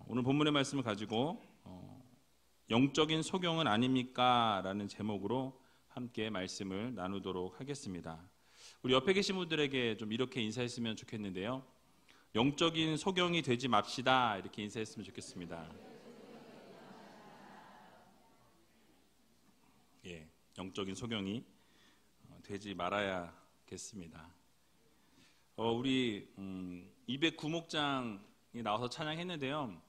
오늘 본문의 말씀을 가지고 영적인 소경은 아닙니까? 라는 제목으로 함께 말씀을 나누도록 하겠습니다. 우리 옆에 계신 분들에게 좀 이렇게 인사했으면 좋겠는데요. 영적인 소경이 되지 맙시다. 이렇게 인사했으면 좋겠습니다. 예, 영적인 소경이 되지 말아야겠습니다. 우리 209목장이 나와서 찬양했는데요.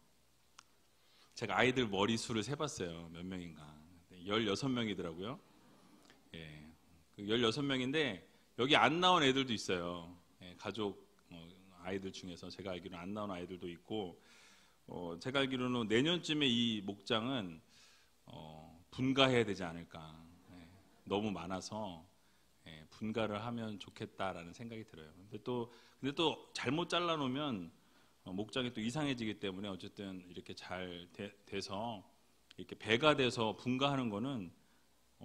제가 아이들 머리수를 세봤어요. 몇 명인가. 16명이더라고요. 예, 그 16명인데 여기 안 나온 애들도 있어요. 예, 가족 아이들 중에서 제가 알기로는 안 나온 아이들도 있고, 제가 알기로는 내년쯤에 이 목장은 분가해야 되지 않을까. 예, 너무 많아서 분가를 하면 좋겠다라는 생각이 들어요. 근데 또 잘못 잘라놓으면 목장이 또 이상해지기 때문에 어쨌든 이렇게 잘 돼서 이렇게 배가 돼서 분가하는 거는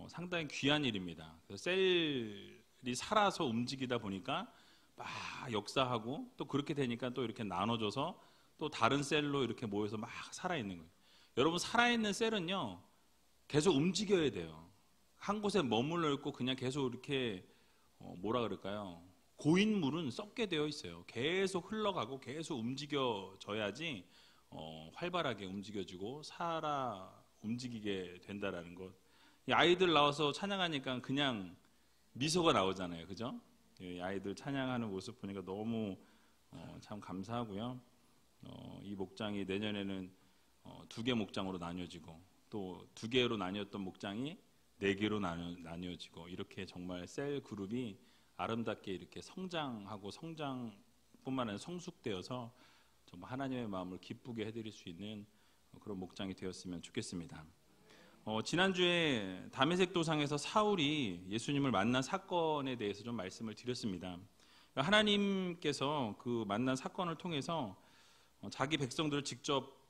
상당히 귀한 일입니다. 그래서 셀이 살아서 움직이다 보니까 막 역사하고 또 그렇게 되니까 또 이렇게 나눠져서 또 다른 셀로 이렇게 모여서 막 살아있는 거예요. 여러분, 살아있는 셀은요 계속 움직여야 돼요. 한 곳에 머물러 있고 그냥 계속 이렇게 뭐라 그럴까요? 고인물은 썩게 되어 있어요. 계속 흘러가고 계속 움직여져야지 활발하게 움직여지고 움직이게 된다라는 것. 이 아이들 나와서 찬양하니까 그냥 미소가 나오잖아요, 그죠? 아이들 찬양하는 모습 보니까 너무 참 감사하고요. 이 목장이 내년에는 2개 목장으로 나뉘어지고 또 2개로 나뉘었던 목장이 4개로 나뉘어지고 이렇게 정말 셀 그룹이 아름답게 이렇게 성장하고 성장뿐만 아니라 성숙되어서 정말 하나님의 마음을 기쁘게 해드릴 수 있는 그런 목장이 되었으면 좋겠습니다. 지난주에 다메섹 도상에서 사울이 예수님을 만난 사건에 대해서 좀 말씀을 드렸습니다. 하나님께서 그 만난 사건을 통해서 자기 백성들을 직접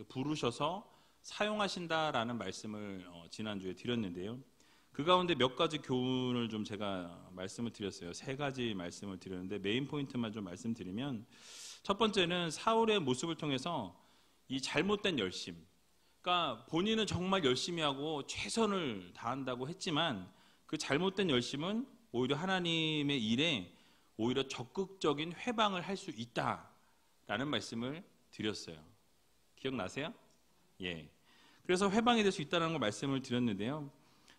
부르셔서 사용하신다라는 말씀을 지난주에 드렸는데요. 그 가운데 몇 가지 교훈을 좀 제가 말씀을 드렸어요. 3가지 말씀을 드렸는데 메인 포인트만 좀 말씀드리면, 첫 번째는 사울의 모습을 통해서 이 잘못된 열심, 그러니까 본인은 정말 열심히 하고 최선을 다한다고 했지만 그 잘못된 열심은 오히려 하나님의 일에 오히려 적극적인 회방을 할 수 있다라는 말씀을 드렸어요. 기억나세요? 예. 그래서 회방이 될 수 있다는 걸 말씀을 드렸는데요.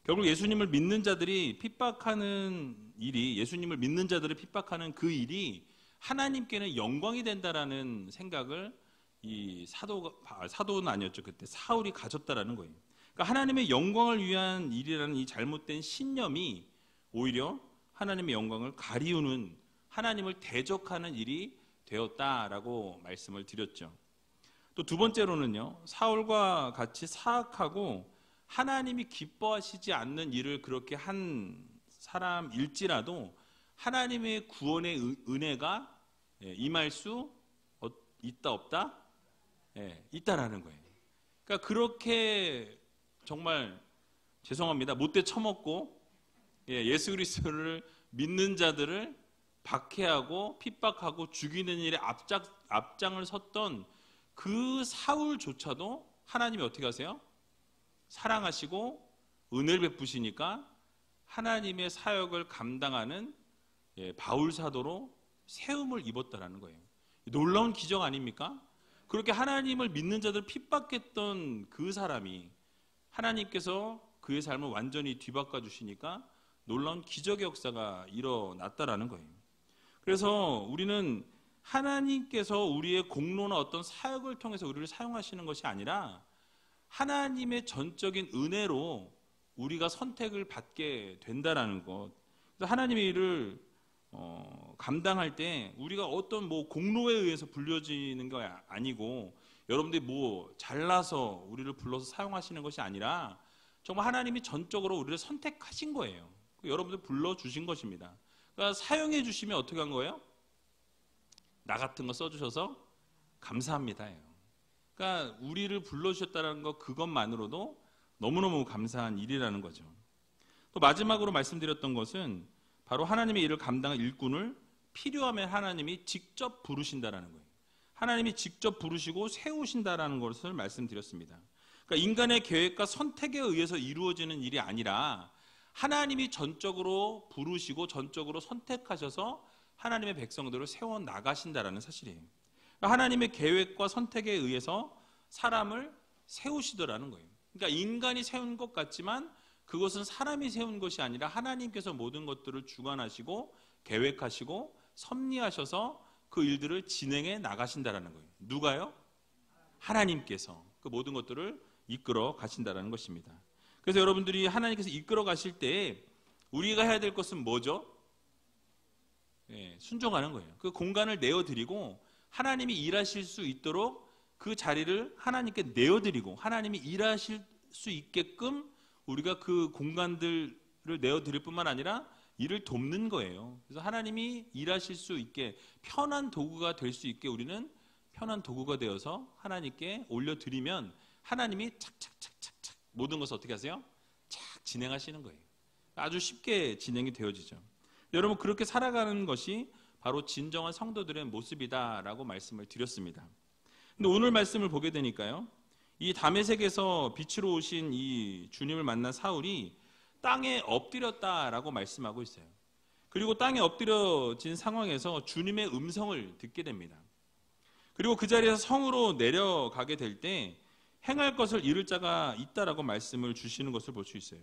결국 예수님을 믿는 자들이 픽박하는 일이, 예수님을 믿는 자들을 픽박하는 그 일이 하나님께는 영광이 된다라는 생각을 이 사도는 아니었죠. 그때 사울이 가졌다라는 거예요. 그러니까 하나님의 영광을 위한 일이라는 이 잘못된 신념이 오히려 하나님의 영광을 가리우는, 하나님을 대적하는 일이 되었다라고 말씀을 드렸죠. 또 2번째로는요, 사울과 같이 사악하고 하나님이 기뻐하시지 않는 일을 그렇게 한 사람일지라도 하나님의 구원의 은혜가 임할 수 있다 없다? 있다라는 거예요. 그러니까 그렇게 정말 죄송합니다, 못돼 처먹고 예수 그리스도를 믿는 자들을 박해하고 핍박하고 죽이는 일에 앞장을 섰던 그 사울조차도 하나님이 어떻게 하세요? 사랑하시고 은혜를 베푸시니까 하나님의 사역을 감당하는 바울 사도로 세움을 입었다라는 거예요. 놀라운 기적 아닙니까? 그렇게 하나님을 믿는 자들 핍박했던 그 사람이 하나님께서 그의 삶을 완전히 뒤바꿔 주시니까 놀라운 기적의 역사가 일어났다라는 거예요. 그래서 우리는 하나님께서 우리의 공로나 어떤 사역을 통해서 우리를 사용하시는 것이 아니라 하나님의 전적인 은혜로 우리가 선택을 받게 된다라는 것. 하나님의 일을 감당할 때 우리가 어떤 공로에 의해서 불려지는 거 아니고, 여러분들이 잘나서 우리를 불러서 사용하시는 것이 아니라 정말 하나님이 전적으로 우리를 선택하신 거예요. 여러분들 불러주신 것입니다. 그러니까 사용해 주시면 어떻게 한 거예요? 나 같은 거 써주셔서 감사합니다예요. 그러니까 우리를 불러주셨다는 것, 그것만으로도 너무너무 감사한 일이라는 거죠. 또 마지막으로 말씀드렸던 것은 바로 하나님의 일을 감당할 일꾼을 필요하면 하나님이 직접 부르신다라는 거예요. 하나님이 직접 부르시고 세우신다라는 것을 말씀드렸습니다. 그러니까 인간의 계획과 선택에 의해서 이루어지는 일이 아니라 하나님이 전적으로 부르시고 전적으로 선택하셔서 하나님의 백성들을 세워 나가신다라는 사실이에요. 그러니까 하나님의 계획과 선택에 의해서 사람을 세우시더라는 거예요. 그러니까 인간이 세운 것 같지만 그것은 사람이 세운 것이 아니라 하나님께서 모든 것들을 주관하시고 계획하시고 섭리하셔서 그 일들을 진행해 나가신다라는 거예요. 누가요? 하나님께서 그 모든 것들을 이끌어 가신다라는 것입니다. 그래서 여러분들이 하나님께서 이끌어 가실 때 우리가 해야 될 것은 뭐죠? 순종하는 거예요. 그 공간을 내어드리고 하나님이 일하실 수 있도록 그 자리를 하나님께 내어드리고 하나님이 일하실 수 있게끔 우리가 그 공간들을 내어드릴 뿐만 아니라 일을 돕는 거예요. 그래서 하나님이 일하실 수 있게 편한 도구가 될 수 있게 우리는 편한 도구가 되어서 하나님께 올려드리면 하나님이 착착착착착 모든 것을 어떻게 하세요? 착 진행하시는 거예요. 아주 쉽게 진행이 되어지죠. 여러분 그렇게 살아가는 것이 바로 진정한 성도들의 모습이다라고 말씀을 드렸습니다. 근데 오늘 말씀을 보게 되니까요. 이 다메섹에서 빛으로 오신 이 주님을 만난 사울이 땅에 엎드렸다라고 말씀하고 있어요. 그리고 땅에 엎드려진 상황에서 주님의 음성을 듣게 됩니다. 그리고 그 자리에서 성으로 내려가게 될 때 행할 것을 이룰 자가 있다라고 말씀을 주시는 것을 볼 수 있어요.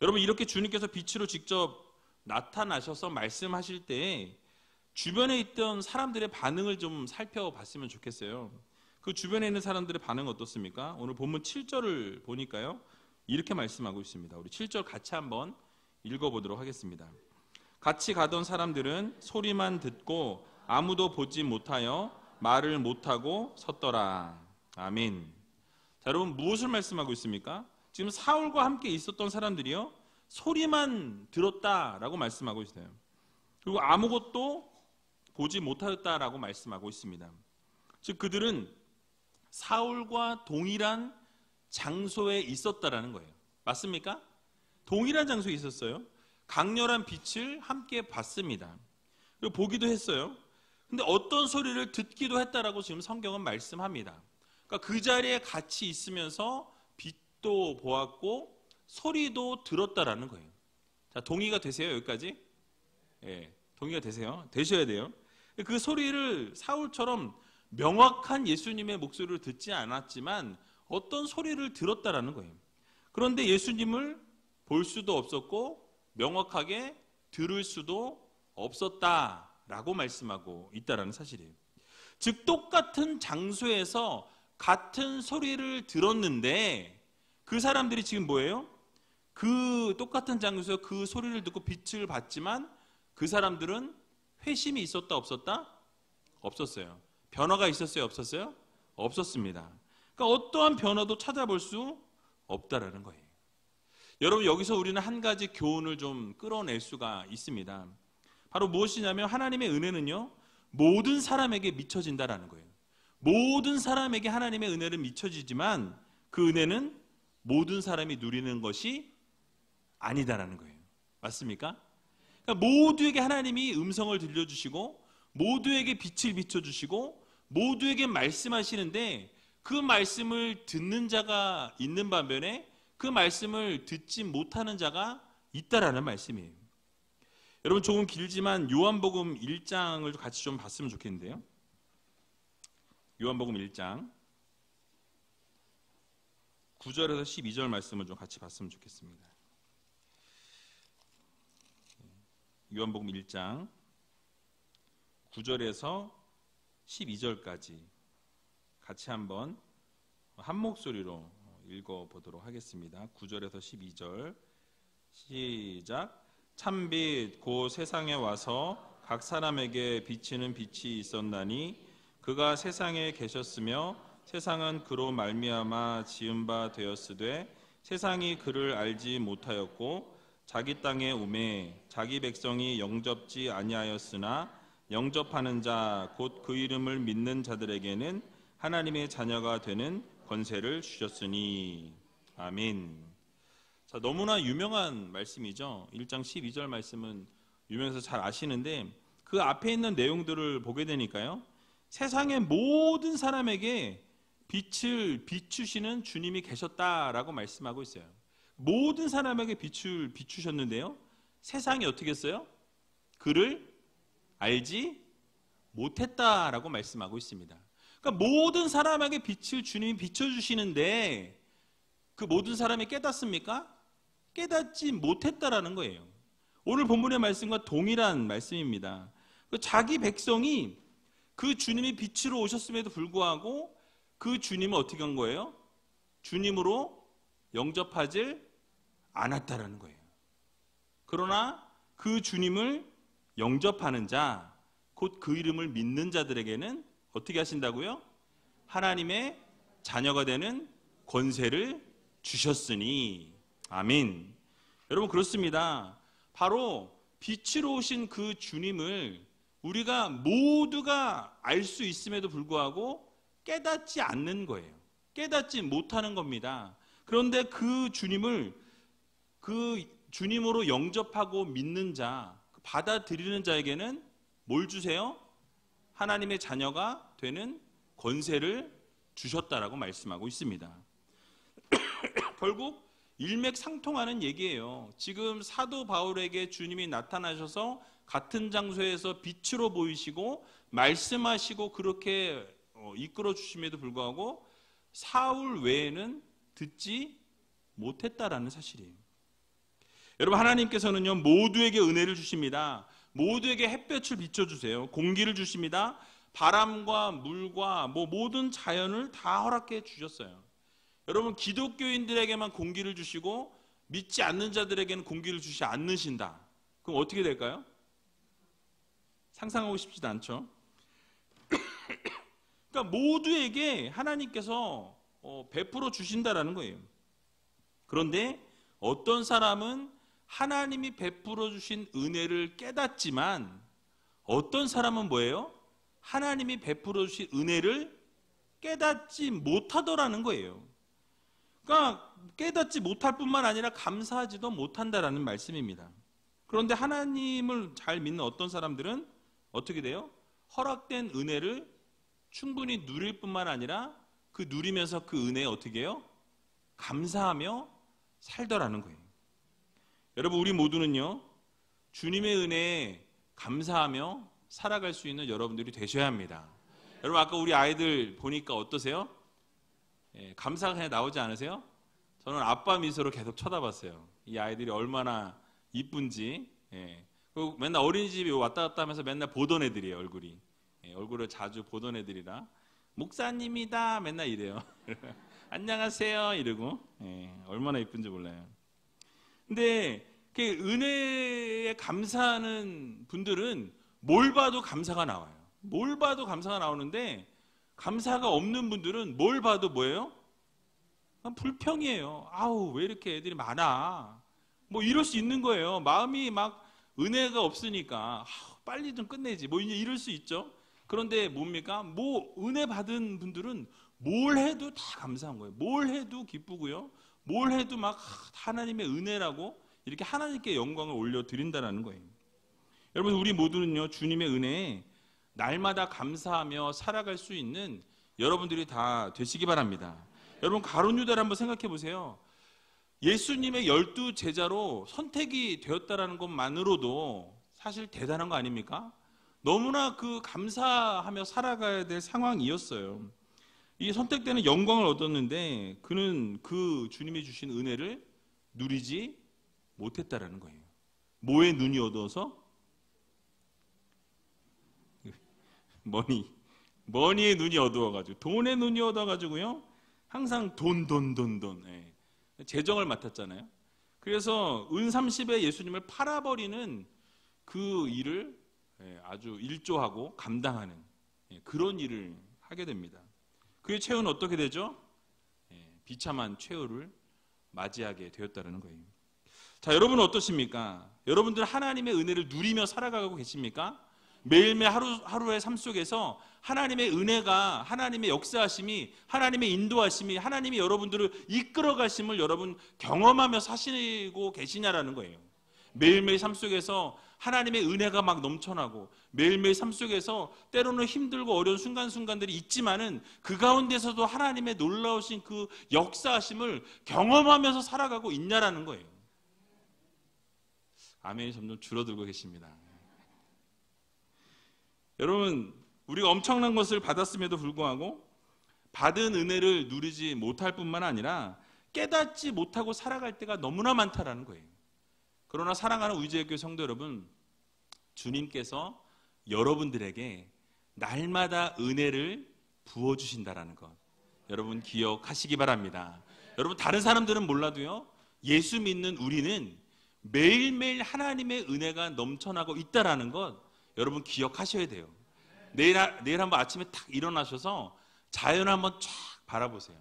여러분 이렇게 주님께서 빛으로 직접 나타나셔서 말씀하실 때 주변에 있던 사람들의 반응을 좀 살펴봤으면 좋겠어요. 그 주변에 있는 사람들의 반응은 어떻습니까? 오늘 본문 7절을 보니까요. 이렇게 말씀하고 있습니다. 우리 7절 같이 한번 읽어보도록 하겠습니다. 같이 가던 사람들은 소리만 듣고 아무도 보지 못하여 말을 못하고 섰더라. 아멘. 자, 여러분 무엇을 말씀하고 있습니까? 지금 사울과 함께 있었던 사람들이요. 소리만 들었다라고 말씀하고 있어요. 그리고 아무것도 보지 못하였다라고 말씀하고 있습니다. 즉 그들은 사울과 동일한 장소에 있었다라는 거예요. 맞습니까? 동일한 장소에 있었어요. 강렬한 빛을 함께 봤습니다. 그리고 보기도 했어요. 근데 어떤 소리를 듣기도 했다라고 지금 성경은 말씀합니다. 그러니까 그 자리에 같이 있으면서 빛도 보았고 소리도 들었다라는 거예요. 자, 동의가 되세요? 여기까지? 예, 동의가 되세요? 되셔야 돼요. 그 소리를 사울처럼 명확한 예수님의 목소리를 듣지 않았지만 어떤 소리를 들었다라는 거예요. 그런데 예수님을 볼 수도 없었고 명확하게 들을 수도 없었다라고 말씀하고 있다라는 사실이에요. 즉 똑같은 장소에서 같은 소리를 들었는데 그 사람들이 지금 뭐예요? 그 똑같은 장소에서 그 소리를 듣고 빛을 봤지만 그 사람들은 회심이 있었다 없었다? 없었어요. 변화가 있었어요 없었어요? 없었습니다. 그러니까 어떠한 변화도 찾아볼 수 없다라는 거예요. 여러분 여기서 우리는 한 가지 교훈을 좀 끌어낼 수가 있습니다. 바로 무엇이냐면 하나님의 은혜는요 모든 사람에게 미쳐진다라는 거예요. 모든 사람에게 하나님의 은혜는 미쳐지지만 그 은혜는 모든 사람이 누리는 것이 아니다라는 거예요. 맞습니까? 그러니까 모두에게 하나님이 음성을 들려주시고 모두에게 빛을 비춰주시고 모두에게 말씀하시는데 그 말씀을 듣는 자가 있는 반면에 그 말씀을 듣지 못하는 자가 있다라는 말씀이에요. 여러분 조금 길지만 요한복음 1장을 같이 좀 봤으면 좋겠는데요. 요한복음 1장 9절에서 12절 말씀을 좀 같이 봤으면 좋겠습니다. 요한복음 1장 9절에서 12절까지 같이 한번 한 목소리로 읽어보도록 하겠습니다. 9절에서 12절 시작. 참빛 곧 세상에 와서 각 사람에게 비치는 빛이 있었나니 그가 세상에 계셨으며 세상은 그로 말미암아 지은 바 되었으되 세상이 그를 알지 못하였고 자기 땅에 오매 자기 백성이 영접지 아니하였으나 영접하는 자 곧 그 이름을 믿는 자들에게는 하나님의 자녀가 되는 권세를 주셨으니. 아멘. 자, 너무나 유명한 말씀이죠. 1장 12절 말씀은 유명해서 잘 아시는데 그 앞에 있는 내용들을 보게 되니까요. 세상의 모든 사람에게 빛을 비추시는 주님이 계셨다라고 말씀하고 있어요. 모든 사람에게 빛을 비추셨는데요, 세상이 어떻게 했어요? 그를 알지 못했다라고 말씀하고 있습니다. 그러니까 모든 사람에게 빛을 주님이 비춰주시는데 그 모든 사람이 깨닫습니까? 깨닫지 못했다라는 거예요. 오늘 본문의 말씀과 동일한 말씀입니다. 자기 백성이 그 주님이 빛으로 오셨음에도 불구하고 그 주님은 어떻게 한 거예요? 주님으로 영접하지 않았다라는 거예요. 그러나 그 주님을 영접하는 자, 곧 그 이름을 믿는 자들에게는 어떻게 하신다고요? 하나님의 자녀가 되는 권세를 주셨으니. 아멘. 여러분, 그렇습니다. 바로 빛으로 오신 그 주님을 우리가 모두가 알 수 있음에도 불구하고 깨닫지 않는 거예요. 깨닫지 못하는 겁니다. 그런데 그 주님을, 그 주님으로 영접하고 믿는 자, 받아들이는 자에게는 뭘 주세요? 하나님의 자녀가 되는 권세를 주셨다라고 말씀하고 있습니다. 결국 일맥상통하는 얘기예요. 지금 사도 바울에게 주님이 나타나셔서 같은 장소에서 빛으로 보이시고 말씀하시고 그렇게 이끌어 주심에도 불구하고 사울 외에는 듣지 못했다라는 사실이에요. 여러분, 하나님께서는요, 모두에게 은혜를 주십니다. 모두에게 햇볕을 비춰주세요. 공기를 주십니다. 바람과 물과 모든 자연을 다 허락해 주셨어요. 여러분, 기독교인들에게만 공기를 주시고 믿지 않는 자들에게는 공기를 주시지 않으신다. 그럼 어떻게 될까요? 상상하고 싶지도 않죠. 그러니까 모두에게 하나님께서 베풀어 주신다라는 거예요. 그런데 어떤 사람은 하나님이 베풀어 주신 은혜를 깨닫지만 어떤 사람은 뭐예요? 하나님이 베풀어 주신 은혜를 깨닫지 못하더라는 거예요. 그러니까 깨닫지 못할 뿐만 아니라 감사하지도 못한다라는 말씀입니다. 그런데 하나님을 잘 믿는 어떤 사람들은 어떻게 돼요? 허락된 은혜를 충분히 누릴 뿐만 아니라 그 누리면서 그 은혜에 어떻게 해요? 감사하며 살더라는 거예요. 여러분, 우리 모두는요, 주님의 은혜에 감사하며 살아갈 수 있는 여러분들이 되셔야 합니다. 여러분, 아까 우리 아이들 보니까 어떠세요? 감사가 그냥 나오지 않으세요? 저는 아빠 미소로 계속 쳐다봤어요. 이 아이들이 얼마나 이쁜지. 맨날 어린이집에 왔다 갔다 하면서 맨날 보던 애들이에요, 얼굴이. 얼굴을 자주 보던 애들이라 목사님이다 맨날 이래요. 안녕하세요 이러고. 얼마나 이쁜지 몰라요. 근데 그 은혜에 감사하는 분들은 뭘 봐도 감사가 나와요. 뭘 봐도 감사가 나오는데 감사가 없는 분들은 뭘 봐도 뭐예요? 불평이에요. 아우, 왜 이렇게 애들이 많아? 이럴 수 있는 거예요. 마음이 막 은혜가 없으니까 빨리 좀 끝내지. 이제 이럴 수 있죠. 그런데 뭡니까? 은혜 받은 분들은 뭘 해도 다 감사한 거예요. 뭘 해도 기쁘고요. 뭘 해도 막 하나님의 은혜라고 이렇게 하나님께 영광을 올려드린다는 거예요. 여러분, 우리 모두는요, 주님의 은혜에 날마다 감사하며 살아갈 수 있는 여러분들이 다 되시기 바랍니다. 여러분, 가룟 유다를 한번 생각해 보세요. 예수님의 12 제자로 선택이 되었다는 것만으로도 사실 대단한 거 아닙니까? 너무나 그 감사하며 살아가야 될 상황이었어요. 이 선택되는 영광을 얻었는데 그는 그 주님이 주신 은혜를 누리지 못했다라는 거예요. 뭐에 눈이 어두워서? 머니에 눈이 어두워가지고, 돈에 눈이 어두워가지고요, 항상 돈. 재정을 맡았잖아요. 그래서 은 30에 예수님을 팔아버리는 그 일을 아주 일조하고 감당하는 그런 일을 하게 됩니다. 그의 최후는 어떻게 되죠? 비참한 최후를 맞이하게 되었다는 거예요. 자, 여러분은 어떠십니까? 여러분들 하나님의 은혜를 누리며 살아가고 계십니까? 매일매일 하루의 삶 속에서 하나님의 은혜가, 하나님의 역사하심이, 하나님의 인도하심이, 하나님이 여러분들을 이끌어 가심을 여러분 경험하며 사시고 계시냐라는 거예요. 매일매일 삶 속에서 하나님의 은혜가 막 넘쳐나고 매일매일 삶 속에서 때로는 힘들고 어려운 순간순간들이 있지만은 그 가운데서도 하나님의 놀라우신 그 역사하심을 경험하면서 살아가고 있냐라는 거예요. 아멘이 점점 줄어들고 계십니다. 여러분, 우리가 엄청난 것을 받았음에도 불구하고 받은 은혜를 누리지 못할 뿐만 아니라 깨닫지 못하고 살아갈 때가 너무나 많다라는 거예요. 그러나 사랑하는 우리제일교회 성도 여러분, 주님께서 여러분들에게 날마다 은혜를 부어주신다라는 것, 여러분 기억하시기 바랍니다. 여러분, 다른 사람들은 몰라도요, 예수 믿는 우리는 매일매일 하나님의 은혜가 넘쳐나고 있다라는 것 여러분 기억하셔야 돼요. 내일 한번 아침에 탁 일어나셔서 자연을 한번 쫙 바라보세요.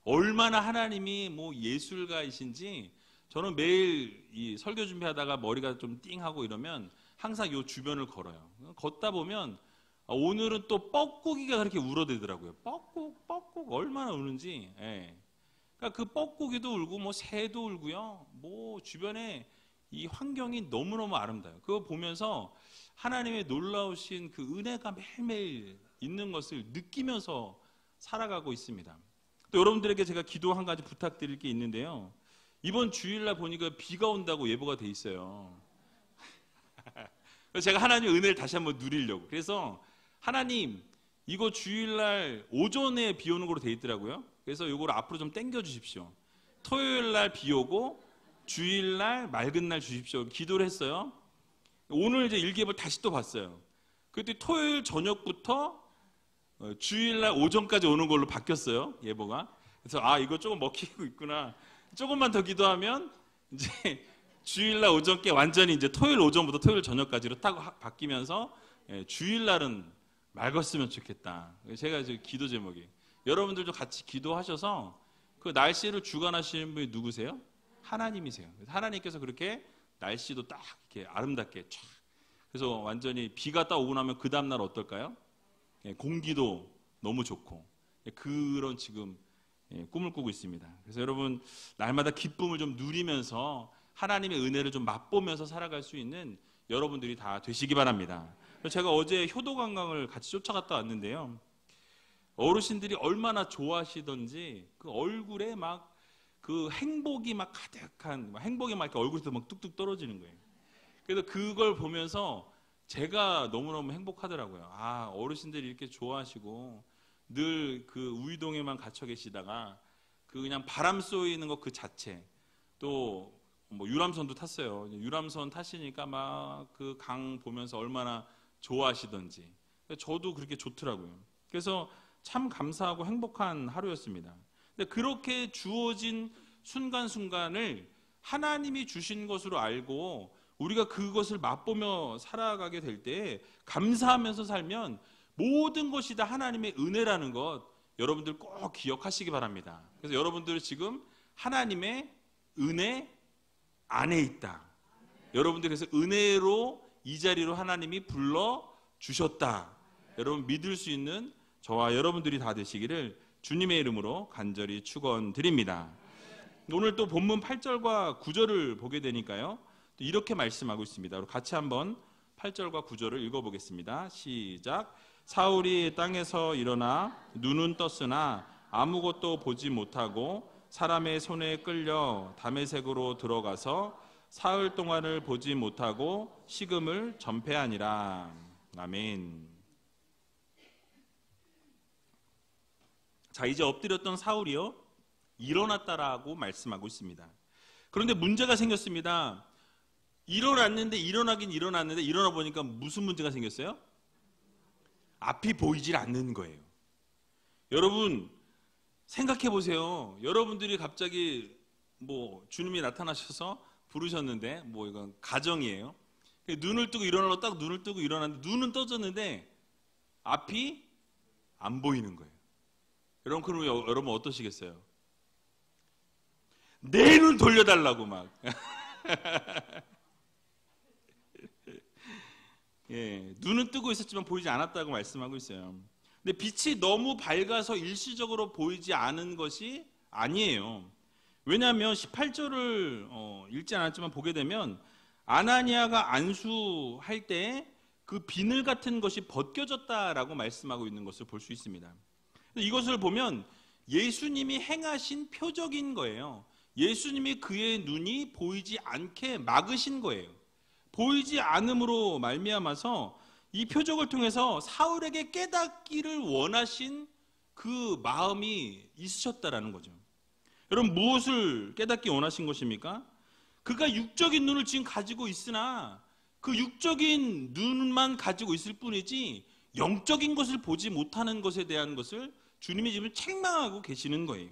얼마나 하나님이 뭐 예술가이신지. 저는 매일 이 설교 준비하다가 머리가 좀 띵하고 이러면 항상 요 주변을 걸어요. 걷다 보면 오늘은 또 뻐꾸기가 그렇게 울어대더라고요. 뻐꾹 얼마나 우는지. 예. 그러니까 그 뻐꾸기도 울고 뭐 새도 울고요. 뭐 주변에 이 환경이 너무너무 아름다워요. 그거 보면서 하나님의 놀라우신 그 은혜가 매일매일 있는 것을 느끼면서 살아가고 있습니다. 또 여러분들에게 제가 기도 한 가지 부탁드릴 게 있는데요. 이번 주일날 보니까 비가 온다고 예보가 돼 있어요. 그래서 제가 하나님의 은혜를 다시 한번 누리려고. 그래서 하나님, 이거 주일날 오전에 비 오는 걸로 돼 있더라고요. 그래서 이걸 앞으로 좀 당겨 주십시오. 토요일날 비 오고 주일날 맑은 날 주십시오. 기도를 했어요. 오늘 이제 일기예보를 다시 또 봤어요. 그때 토요일 저녁부터 주일날 오전까지 오는 걸로 바뀌었어요, 예보가. 그래서 이거 조금 먹히고 있구나. 조금만 더 기도하면 이제 주일날 오전께 완전히 이제 토요일 오전부터 토요일 저녁까지로 딱 바뀌면서 주일날은 맑았으면 좋겠다. 제가 이제 기도 제목이. 여러분들도 같이 기도하셔서 그 날씨를 주관하시는 분이 누구세요? 하나님이세요. 하나님께서 그렇게 날씨도 딱 이렇게 아름답게 쫙. 그래서 완전히 비가 딱 오고 나면 그 다음날 어떨까요? 공기도 너무 좋고 그런 지금 꿈을 꾸고 있습니다. 그래서 여러분, 날마다 기쁨을 좀 누리면서 하나님의 은혜를 좀 맛보면서 살아갈 수 있는 여러분들이 다 되시기 바랍니다. 제가 어제 효도관광을 같이 쫓아갔다 왔는데요. 어르신들이 얼마나 좋아하시던지 그 얼굴에 막 그 행복이 막 가득한, 행복이 막 이렇게 얼굴에서 막 뚝뚝 떨어지는 거예요. 그래서 그걸 보면서 제가 너무너무 행복하더라고요. 어르신들이 이렇게 좋아하시고 늘 그 우이동에만 갇혀 계시다가 그 그냥 바람 쏘이는 것 그 자체, 또 뭐 유람선도 탔어요. 유람선 타시니까 막 그 강 보면서 얼마나 좋아하시던지. 저도 그렇게 좋더라고요. 그래서 참 감사하고 행복한 하루였습니다. 근데 그렇게 주어진 순간순간을 하나님이 주신 것으로 알고 우리가 그것을 맛보며 살아가게 될 때 감사하면서 살면 모든 것이 다 하나님의 은혜라는 것 여러분들 꼭 기억하시기 바랍니다. 그래서 여러분들 지금 하나님의 은혜 안에 있다. 여러분들 그래서 은혜로 이 자리로 하나님이 불러주셨다. 여러분 믿을 수 있는 저와 여러분들이 다 되시기를 주님의 이름으로 간절히 축원드립니다. 오늘 또 본문 8절과 9절을 보게 되니까요. 또 이렇게 말씀하고 있습니다. 우리 같이 한번 8절과 9절을 읽어보겠습니다. 시작. 사울이 땅에서 일어나 눈은 떴으나 아무것도 보지 못하고 사람의 손에 끌려 다메섹으로 들어가서 사흘 동안을 보지 못하고 식음을 전폐하니라. 아멘. 자, 이제 엎드렸던 사울이요 일어났다라고 말씀하고 있습니다. 그런데 문제가 생겼습니다. 일어났는데 일어나 보니까 무슨 문제가 생겼어요? 앞이 보이질 않는 거예요. 여러분 생각해 보세요. 여러분들이 갑자기 뭐 주님이 나타나셔서 부르셨는데 뭐 이건 가정이에요. 눈을 뜨고 일어나려고 딱 눈을 뜨고 일어났는데 눈은 떠졌는데 앞이 안 보이는 거예요. 여러분 그럼 여러분 어떠시겠어요? 내 눈 돌려달라고 막 예, 눈은 뜨고 있었지만 보이지 않았다고 말씀하고 있어요. 근데 빛이 너무 밝아서 일시적으로 보이지 않은 것이 아니에요. 왜냐하면 18절을 읽지 않았지만 보게 되면 아나니아가 안수할 때 그 비늘 같은 것이 벗겨졌다라고 말씀하고 있는 것을 볼 수 있습니다. 이것을 보면 예수님이 행하신 표적인 거예요. 예수님이 그의 눈이 보이지 않게 막으신 거예요. 보이지 않음으로 말미암아서 이 표적을 통해서 사울에게 깨닫기를 원하신 그 마음이 있으셨다라는 거죠. 여러분, 무엇을 깨닫기 원하신 것입니까? 그가 육적인 눈을 지금 가지고 있으나 그 육적인 눈만 가지고 있을 뿐이지 영적인 것을 보지 못하는 것에 대한 것을 주님이 지금 책망하고 계시는 거예요.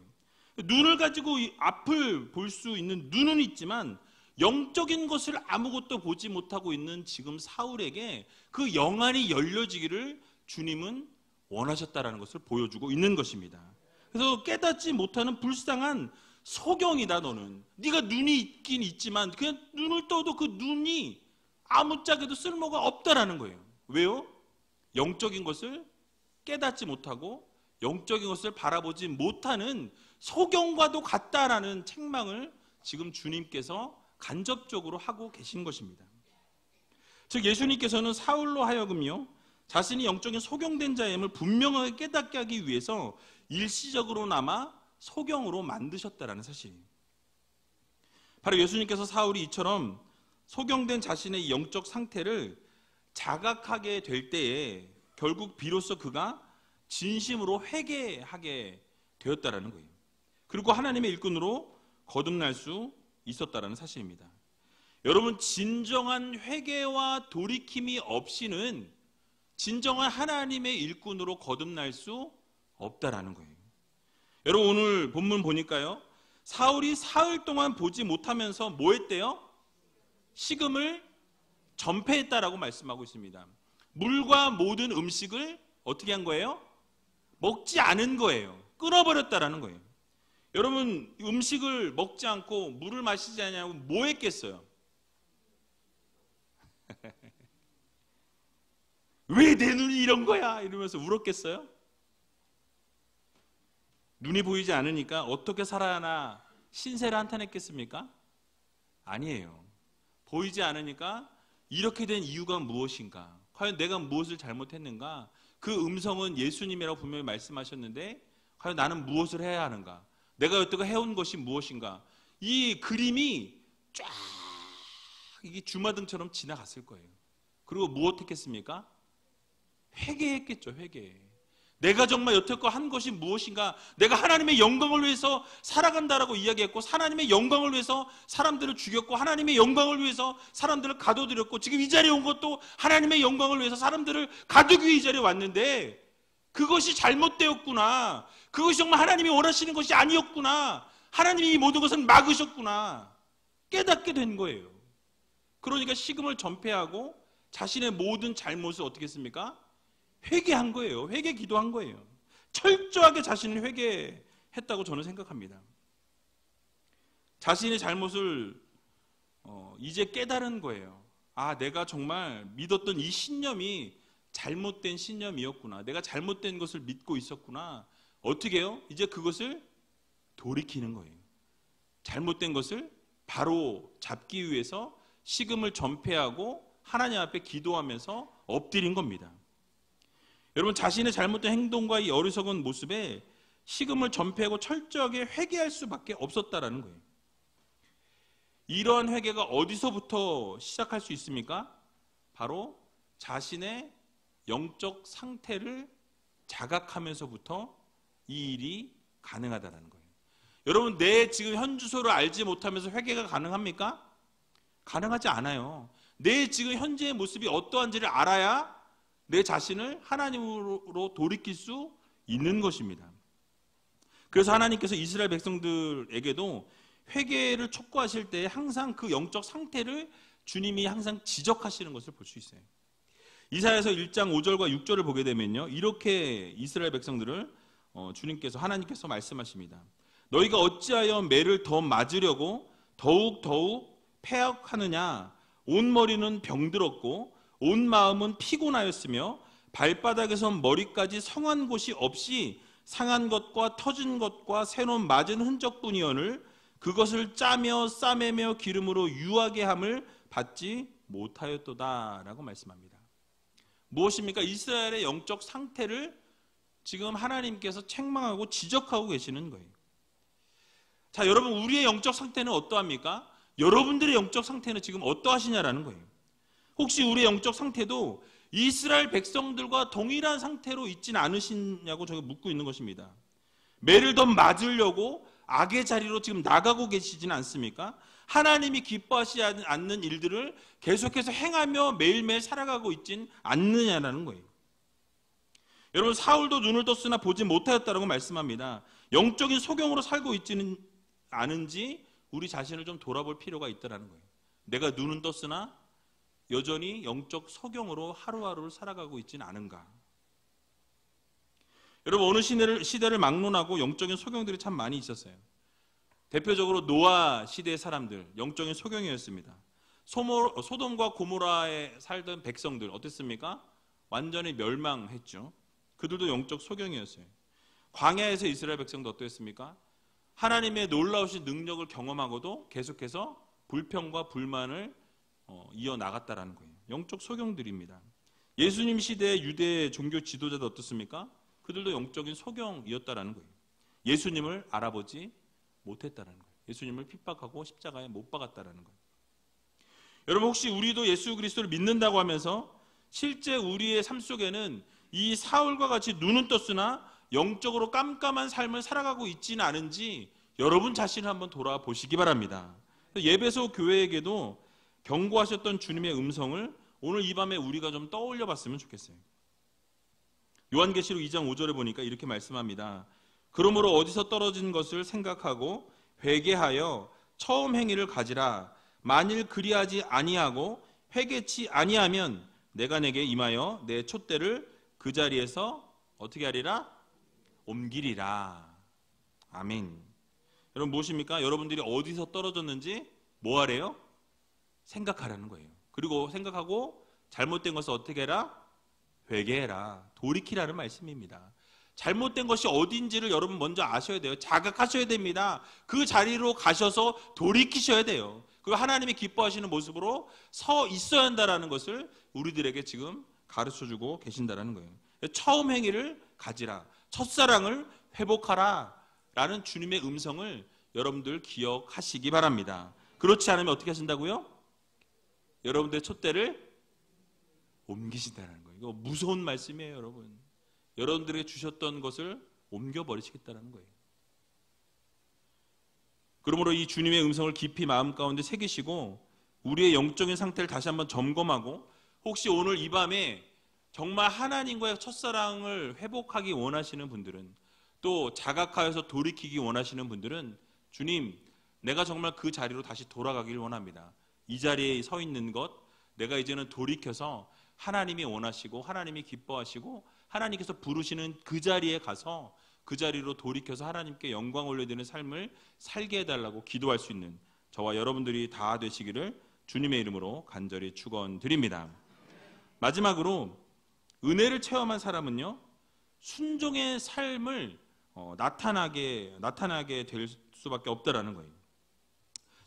눈을 가지고 앞을 볼 수 있는 눈은 있지만 영적인 것을 아무것도 보지 못하고 있는 지금 사울에게 그 영안이 열려지기를 주님은 원하셨다라는 것을 보여주고 있는 것입니다. 그래서 깨닫지 못하는 불쌍한 소경이다 너는. 네가 눈이 있긴 있지만 그냥 눈을 떠도 그 눈이 아무짝에도 쓸모가 없다라는 거예요. 왜요? 영적인 것을 깨닫지 못하고 영적인 것을 바라보지 못하는 소경과도 같다라는 책망을 지금 주님께서 간접적으로 하고 계신 것입니다. 즉 예수님께서는 사울로 하여금요 자신이 영적인 소경된 자임을 분명하게 깨닫게 하기 위해서 일시적으로나마 소경으로 만드셨다라는 사실이에요. 바로 예수님께서 사울이 이처럼 소경된 자신의 영적 상태를 자각하게 될 때에 결국 비로소 그가 진심으로 회개하게 되었다라는 거예요. 그리고 하나님의 일꾼으로 거듭날 수 있었다라는 사실입니다. 여러분, 진정한 회개와 돌이킴이 없이는 진정한 하나님의 일꾼으로 거듭날 수 없다라는 거예요. 여러분, 오늘 본문 보니까요, 사울이 사흘 동안 보지 못하면서 뭐 했대요? 식음을 전폐했다라고 말씀하고 있습니다. 물과 모든 음식을 어떻게 한 거예요? 먹지 않은 거예요. 끊어버렸다라는 거예요. 여러분, 음식을 먹지 않고 물을 마시지 않냐고 뭐 했겠어요? 왜 내 눈이 이런 거야? 이러면서 울었겠어요? 눈이 보이지 않으니까 어떻게 살아나 신세를 한탄했겠습니까? 아니에요. 보이지 않으니까 이렇게 된 이유가 무엇인가? 과연 내가 무엇을 잘못했는가? 그 음성은 예수님이라고 분명히 말씀하셨는데 과연 나는 무엇을 해야 하는가? 내가 여태껏 해온 것이 무엇인가? 이 그림이 쫙 이게 주마등처럼 지나갔을 거예요. 그리고 무엇했겠습니까? 회개했겠죠. 회개. 내가 정말 여태껏 한 것이 무엇인가? 내가 하나님의 영광을 위해서 살아간다라고 이야기했고 하나님의 영광을 위해서 사람들을 죽였고 하나님의 영광을 위해서 사람들을 가둬들였고 지금 이 자리에 온 것도 하나님의 영광을 위해서 사람들을 가두기 위해 이 자리에 왔는데 그것이 잘못되었구나. 그것이 정말 하나님이 원하시는 것이 아니었구나. 하나님이 이 모든 것을 막으셨구나. 깨닫게 된 거예요. 그러니까 식음을 전폐하고 자신의 모든 잘못을 어떻게 했습니까? 회개한 거예요. 회개 기도한 거예요. 철저하게 자신을 회개했다고 저는 생각합니다. 자신의 잘못을 이제 깨달은 거예요. 아, 내가 정말 믿었던 이 신념이 잘못된 신념이었구나. 내가 잘못된 것을 믿고 있었구나. 어떻게 해요? 이제 그것을 돌이키는 거예요. 잘못된 것을 바로 잡기 위해서 식음을 전폐하고 하나님 앞에 기도하면서 엎드린 겁니다. 여러분, 자신의 잘못된 행동과 이 어리석은 모습에 식음을 전폐하고 철저하게 회개할 수밖에 없었다라는 거예요. 이러한 회개가 어디서부터 시작할 수 있습니까? 바로 자신의 영적 상태를 자각하면서부터 이 일이 가능하다는 거예요. 여러분, 내 지금 현 주소를 알지 못하면서 회개가 가능합니까? 가능하지 않아요. 내 지금 현재의 모습이 어떠한지를 알아야 내 자신을 하나님으로 돌이킬 수 있는 것입니다. 그래서 하나님께서 이스라엘 백성들에게도 회개를 촉구하실 때 항상 그 영적 상태를 주님이 항상 지적하시는 것을 볼 수 있어요. 이사야서 1장 5절과 6절을 보게 되면요, 이렇게 이스라엘 백성들을 주님께서 하나님께서 말씀하십니다. 너희가 어찌하여 매를 더 맞으려고 더욱 패역하느냐? 온 머리는 병들었고 온 마음은 피곤하였으며 발바닥에서 머리까지 성한 곳이 없이 상한 것과 터진 것과 새로 맞은 흔적뿐이오늘 그것을 짜며 싸매며 기름으로 유하게 함을 받지 못하였도다라고 말씀합니다. 무엇입니까? 이스라엘의 영적 상태를 지금 하나님께서 책망하고 지적하고 계시는 거예요. 자, 여러분, 우리의 영적 상태는 어떠합니까? 여러분들의 영적 상태는 지금 어떠하시냐라는 거예요. 혹시 우리의 영적 상태도 이스라엘 백성들과 동일한 상태로 있진 않으시냐고 제가 묻고 있는 것입니다. 매를 더 맞으려고 악의 자리로 지금 나가고 계시지는 않습니까? 하나님이 기뻐하시지 않는 일들을 계속해서 행하며 매일매일 살아가고 있진 않느냐라는 거예요. 여러분, 사울도 눈을 떴으나 보지 못하였다라고 말씀합니다. 영적인 소경으로 살고 있지는 않은지 우리 자신을 좀 돌아볼 필요가 있다라는 거예요. 내가 눈은 떴으나 여전히 영적 소경으로 하루하루를 살아가고 있지는 않은가. 여러분, 어느 시대를 막론하고 영적인 소경들이 참 많이 있었어요. 대표적으로 노아 시대의 사람들, 영적인 소경이었습니다. 소돔과 고모라에 살던 백성들 어땠습니까? 완전히 멸망했죠. 그들도 영적 소경이었어요. 광야에서 이스라엘 백성도 어땠습니까? 하나님의 놀라우신 능력을 경험하고도 계속해서 불평과 불만을 이어나갔다라는 거예요. 영적 소경들입니다. 예수님 시대의 유대 종교 지도자도 어떻습니까? 그들도 영적인 소경이었다라는 거예요. 예수님을 알아보지 못했다라는 거예요. 예수님을 핍박하고 십자가에 못 박았다라는 거예요. 여러분, 혹시 우리도 예수 그리스도를 믿는다고 하면서 실제 우리의 삶 속에는 이 사울과 같이 눈은 떴으나 영적으로 깜깜한 삶을 살아가고 있지는 않은지 여러분 자신을 한번 돌아보시기 바랍니다. 예배소 교회에게도 경고하셨던 주님의 음성을 오늘 이 밤에 우리가 좀 떠올려 봤으면 좋겠어요. 요한계시록 2장 5절에 보니까 이렇게 말씀합니다. 그러므로 어디서 떨어진 것을 생각하고 회개하여 처음 행위를 가지라. 만일 그리하지 아니하고 회개치 아니하면 내가 내게 임하여 내 촛대를 그 자리에서 어떻게 하리라? 옮기리라. 아멘. 여러분, 무엇입니까? 여러분들이 어디서 떨어졌는지 뭐 하래요? 생각하라는 거예요. 그리고 생각하고 잘못된 것을 어떻게 해라? 회개해라. 돌이키라는 말씀입니다. 잘못된 것이 어딘지를 여러분 먼저 아셔야 돼요. 자각하셔야 됩니다. 그 자리로 가셔서 돌이키셔야 돼요. 그리고 하나님이 기뻐하시는 모습으로 서 있어야 한다는 것을 우리들에게 지금 가르쳐주고 계신다는 거예요. 처음 행위를 가지라. 첫사랑을 회복하라. 라는 주님의 음성을 여러분들 기억하시기 바랍니다. 그렇지 않으면 어떻게 하신다고요? 여러분들의 촛대를 옮기신다는 거예요. 이거 무서운 말씀이에요, 여러분. 여러분들에게 주셨던 것을 옮겨버리시겠다는 거예요. 그러므로 이 주님의 음성을 깊이 마음 가운데 새기시고 우리의 영적인 상태를 다시 한번 점검하고, 혹시 오늘 이 밤에 정말 하나님과의 첫사랑을 회복하기 원하시는 분들은, 또 자각하여서 돌이키기 원하시는 분들은, 주님, 내가 정말 그 자리로 다시 돌아가길 원합니다. 이 자리에 서 있는 것, 내가 이제는 돌이켜서 하나님이 원하시고 하나님이 기뻐하시고 하나님께서 부르시는 그 자리에 가서 그 자리로 돌이켜서 하나님께 영광 올려드리는 삶을 살게 해달라고 기도할 수 있는 저와 여러분들이 다 되시기를 주님의 이름으로 간절히 축원드립니다. 마지막으로 은혜를 체험한 사람은요, 순종의 삶을 나타나게 될 수밖에 없다라는 거예요.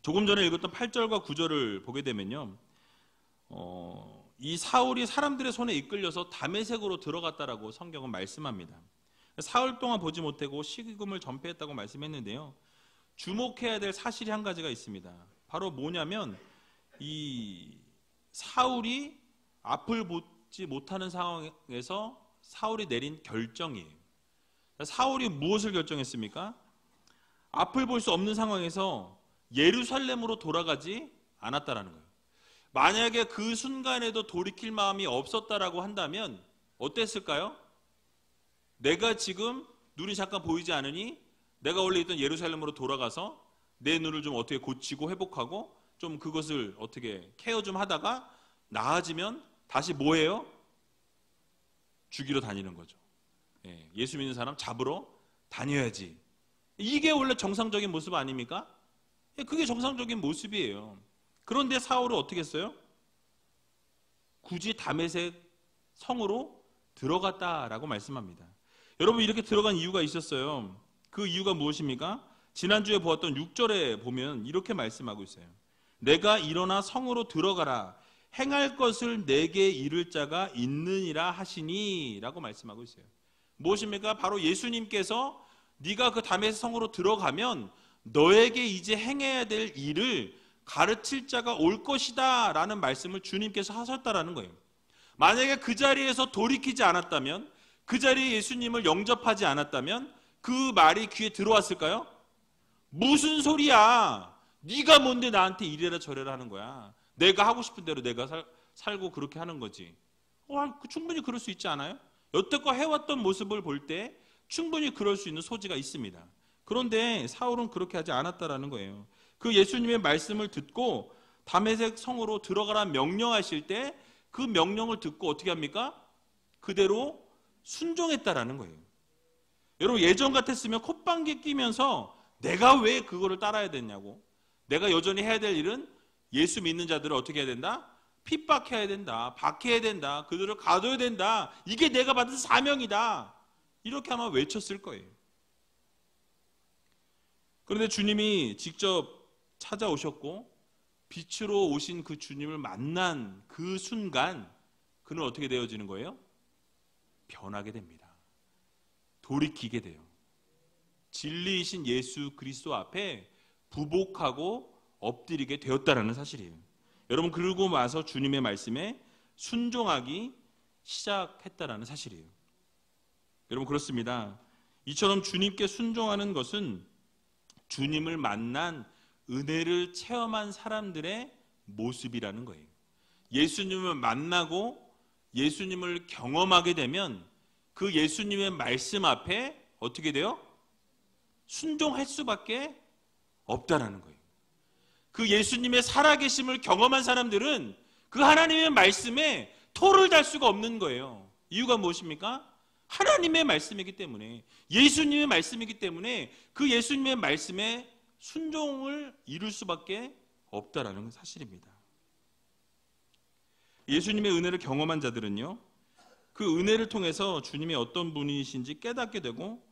조금 전에 읽었던 8절과 9절을 보게 되면요, 이 사울이 사람들의 손에 이끌려서 다메섹으로 들어갔다라고 성경은 말씀합니다. 사흘 동안 보지 못하고 식음을 전폐했다고 말씀했는데요, 주목해야 될 사실이 한 가지가 있습니다. 바로 뭐냐면 이 사울이 앞을 보지 못하는 상황에서 사울이 내린 결정이에요. 사울이 무엇을 결정했습니까? 앞을 볼 수 없는 상황에서 예루살렘으로 돌아가지 않았다라는 거예요. 만약에 그 순간에도 돌이킬 마음이 없었다라고 한다면 어땠을까요? 내가 지금 눈이 잠깐 보이지 않으니 내가 원래 있던 예루살렘으로 돌아가서 내 눈을 좀 어떻게 고치고 회복하고 좀 그것을 어떻게 케어 좀 하다가 나아지면 다시 뭐예요? 죽이러 다니는 거죠. 예수 믿는 사람 잡으러 다녀야지. 이게 원래 정상적인 모습 아닙니까? 그게 정상적인 모습이에요. 그런데 사울은 어떻게 했어요? 굳이 다메섹 성으로 들어갔다라고 말씀합니다. 여러분, 이렇게 들어간 이유가 있었어요. 그 이유가 무엇입니까? 지난주에 보았던 6절에 보면 이렇게 말씀하고 있어요. 내가 일어나 성으로 들어가라. 행할 것을 내게 이를 자가 있느니라 하시니 라고 말씀하고 있어요. 무엇입니까? 바로 예수님께서 네가 그 다메섹 성으로 들어가면 너에게 이제 행해야 될 일을 가르칠 자가 올 것이다 라는 말씀을 주님께서 하셨다라는 거예요. 만약에 그 자리에서 돌이키지 않았다면, 그 자리에 예수님을 영접하지 않았다면 그 말이 귀에 들어왔을까요? 무슨 소리야? 네가 뭔데 나한테 이래라 저래라 하는 거야. 내가 하고 싶은 대로 내가 살고 그렇게 하는 거지. 충분히 그럴 수 있지 않아요? 여태껏 해왔던 모습을 볼 때 충분히 그럴 수 있는 소지가 있습니다. 그런데 사울은 그렇게 하지 않았다라는 거예요. 그 예수님의 말씀을 듣고 다메섹 성으로 들어가라 명령하실 때 그 명령을 듣고 어떻게 합니까? 그대로 순종했다라는 거예요. 여러분, 예전 같았으면 콧방귀 끼면서 내가 왜 그거를 따라야 되냐고, 내가 여전히 해야 될 일은 예수 믿는 자들을 어떻게 해야 된다? 핍박해야 된다, 박해야 된다, 그들을 가둬야 된다, 이게 내가 받은 사명이다, 이렇게 아마 외쳤을 거예요. 그런데 주님이 직접 찾아오셨고 빛으로 오신 그 주님을 만난 그 순간 그는 어떻게 되어지는 거예요? 변하게 됩니다. 돌이키게 돼요. 진리이신 예수 그리스도 앞에 부복하고 엎드리게 되었다라는 사실이에요. 여러분, 그러고 나서 주님의 말씀에 순종하기 시작했다라는 사실이에요. 여러분, 그렇습니다. 이처럼 주님께 순종하는 것은 주님을 만난 은혜를 체험한 사람들의 모습이라는 거예요. 예수님을 만나고 예수님을 경험하게 되면 그 예수님의 말씀 앞에 어떻게 돼요? 순종할 수밖에 없다라는 거예요. 그 예수님의 살아계심을 경험한 사람들은 그 하나님의 말씀에 토를 달 수가 없는 거예요. 이유가 무엇입니까? 하나님의 말씀이기 때문에, 예수님의 말씀이기 때문에 그 예수님의 말씀에 순종을 이룰 수밖에 없다라는 사실입니다. 예수님의 은혜를 경험한 자들은요, 그 은혜를 통해서 주님이 어떤 분이신지 깨닫게 되고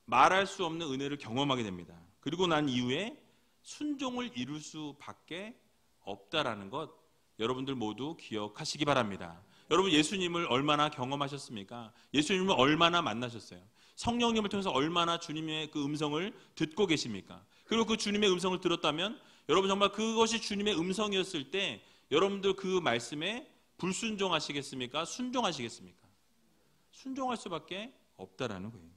말할 수 없는 은혜를 경험하게 됩니다. 그리고 난 이후에 순종을 이룰 수밖에 없다라는 것, 여러분들 모두 기억하시기 바랍니다. 여러분, 예수님을 얼마나 경험하셨습니까? 예수님을 얼마나 만나셨어요? 성령님을 통해서 얼마나 주님의 그 음성을 듣고 계십니까? 그리고 그 주님의 음성을 들었다면 여러분, 정말 그것이 주님의 음성이었을 때 여러분들 그 말씀에 불순종하시겠습니까? 순종하시겠습니까? 순종할 수밖에 없다라는 거예요.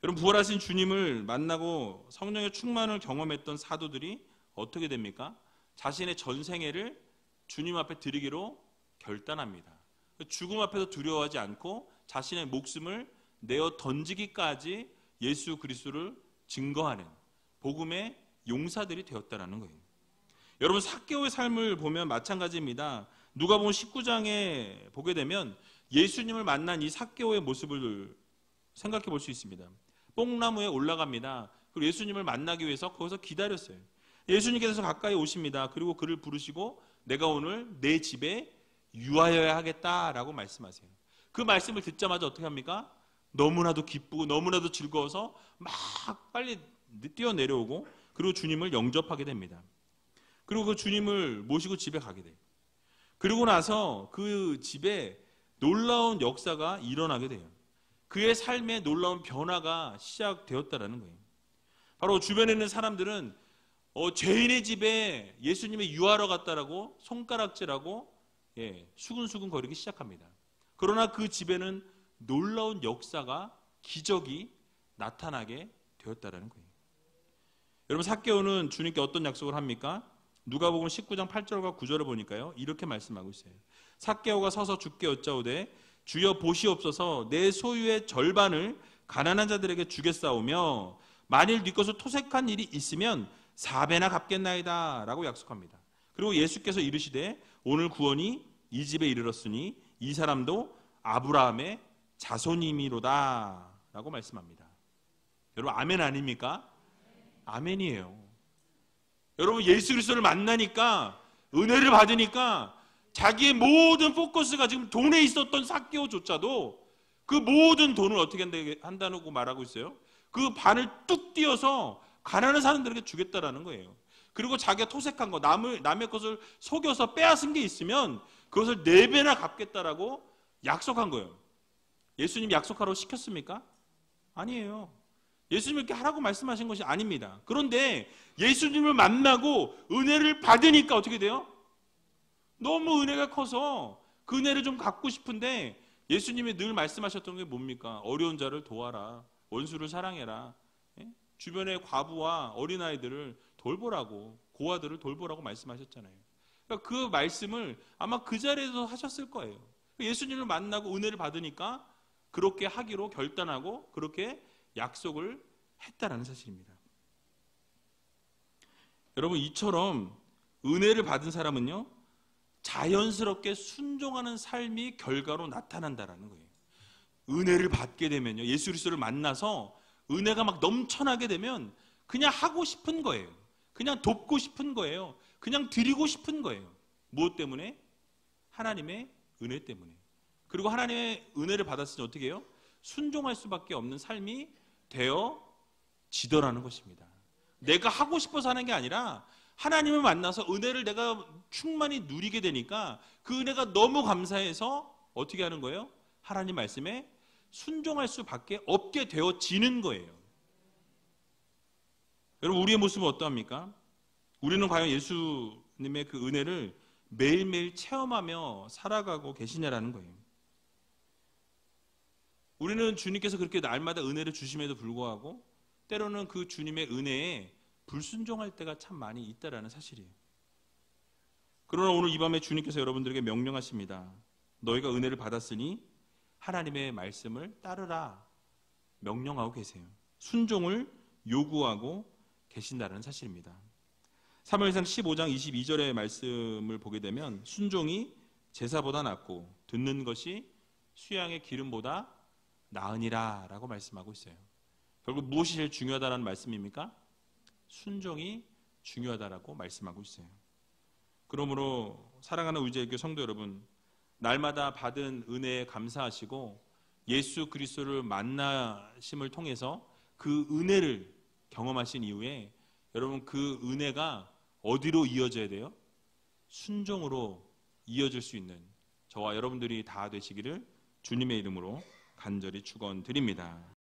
여러분, 부활하신 주님을 만나고 성령의 충만을 경험했던 사도들이 어떻게 됩니까? 자신의 전생애를 주님 앞에 드리기로 결단합니다. 죽음 앞에서 두려워하지 않고 자신의 목숨을 내어 던지기까지 예수 그리스도를 증거하는 복음의 용사들이 되었다라는 거예요. 여러분, 삭개오의 삶을 보면 마찬가지입니다. 누가복음 19장에 보게 되면 예수님을 만난 이 삭개오의 모습을 생각해 볼 수 있습니다. 뽕나무에 올라갑니다. 그리고 예수님을 만나기 위해서 거기서 기다렸어요. 예수님께서 가까이 오십니다. 그리고 그를 부르시고 내가 오늘 내 집에 유하여야 하겠다라고 말씀하세요. 그 말씀을 듣자마자 어떻게 합니까? 너무나도 기쁘고 너무나도 즐거워서 막 빨리 뛰어내려오고 그리고 주님을 영접하게 됩니다. 그리고 그 주님을 모시고 집에 가게 돼요. 그리고 나서 그 집에 놀라운 역사가 일어나게 돼요. 그의 삶에 놀라운 변화가 시작되었다라는 거예요. 바로 주변에 있는 사람들은 죄인의 집에 예수님의 유하러 갔다라고 손가락질하고 수근수근 거리기 시작합니다. 그러나 그 집에는 놀라운 역사가, 기적이 나타나게 되었다라는 거예요. 여러분, 삭개오는 주님께 어떤 약속을 합니까? 누가복음 19장 8절과 9절을 보니까요, 이렇게 말씀하고 있어요. 삭개오가 서서 주께 여짜오되 주여 보시옵소서, 내 소유의 절반을 가난한 자들에게 주겠사오며 만일 네 것을 토색한 일이 있으면 4배나 갚겠나이다 라고 약속합니다. 그리고 예수께서 이르시되 오늘 구원이 이 집에 이르렀으니 이 사람도 아브라함의 자손이미로다 라고 말씀합니다. 여러분, 아멘 아닙니까? 아멘이에요. 여러분, 예수 그리스도를 만나니까, 은혜를 받으니까 자기의 모든 포커스가 지금 돈에 있었던 삭개오조차도 그 모든 돈을 어떻게 한다고 말하고 있어요? 그 반을 뚝 띄어서 가난한 사람들에게 주겠다라는 거예요. 그리고 자기가 토색한 거, 남의 것을 속여서 빼앗은 게 있으면 그것을 4배나 갚겠다라고 약속한 거예요. 예수님 약속하라고 시켰습니까? 아니에요. 예수님 이렇게 하라고 말씀하신 것이 아닙니다. 그런데 예수님을 만나고 은혜를 받으니까 어떻게 돼요? 너무 은혜가 커서 그 은혜를 좀 갖고 싶은데 예수님이 늘 말씀하셨던 게 뭡니까? 어려운 자를 도와라. 원수를 사랑해라. 예? 주변의 과부와 어린아이들을 돌보라고, 고아들을 돌보라고 말씀하셨잖아요. 그러니까 그 말씀을 아마 그 자리에서 하셨을 거예요. 예수님을 만나고 은혜를 받으니까 그렇게 하기로 결단하고 그렇게 약속을 했다라는 사실입니다. 여러분, 이처럼 은혜를 받은 사람은요, 자연스럽게 순종하는 삶이 결과로 나타난다라는 거예요. 은혜를 받게 되면요, 예수 그리스도를 만나서 은혜가 막 넘쳐나게 되면 그냥 하고 싶은 거예요. 그냥 돕고 싶은 거예요. 그냥 드리고 싶은 거예요. 무엇 때문에? 하나님의 은혜 때문에. 그리고 하나님의 은혜를 받았으니 어떻게 해요? 순종할 수밖에 없는 삶이 되어지더라는 것입니다. 내가 하고 싶어서 하는 게 아니라 하나님을 만나서 은혜를 내가 충만히 누리게 되니까 그 은혜가 너무 감사해서 어떻게 하는 거예요? 하나님 말씀에 순종할 수밖에 없게 되어지는 거예요. 여러분, 우리의 모습은 어떠합니까? 우리는 과연 예수님의 그 은혜를 매일매일 체험하며 살아가고 계시냐라는 거예요. 우리는 주님께서 그렇게 날마다 은혜를 주심에도 불구하고 때로는 그 주님의 은혜에 불순종할 때가 참 많이 있다라는 사실이에요. 그러나 오늘 이 밤에 주님께서 여러분들에게 명령하십니다. 너희가 은혜를 받았으니 하나님의 말씀을 따르라 명령하고 계세요. 순종을 요구하고 계신다는 사실입니다. 사무엘상 15장 22절의 말씀을 보게 되면 순종이 제사보다 낫고 듣는 것이 수양의 기름보다 나으니라 라고 말씀하고 있어요. 결국 무엇이 제일 중요하다는 말씀입니까? 순종이 중요하다라고 말씀하고 있어요. 그러므로 사랑하는 의제교회 성도 여러분, 날마다 받은 은혜에 감사하시고 예수 그리스도를 만나심을 통해서 그 은혜를 경험하신 이후에 여러분 그 은혜가 어디로 이어져야 돼요? 순종으로 이어질 수 있는 저와 여러분들이 다 되시기를 주님의 이름으로 간절히 축원드립니다.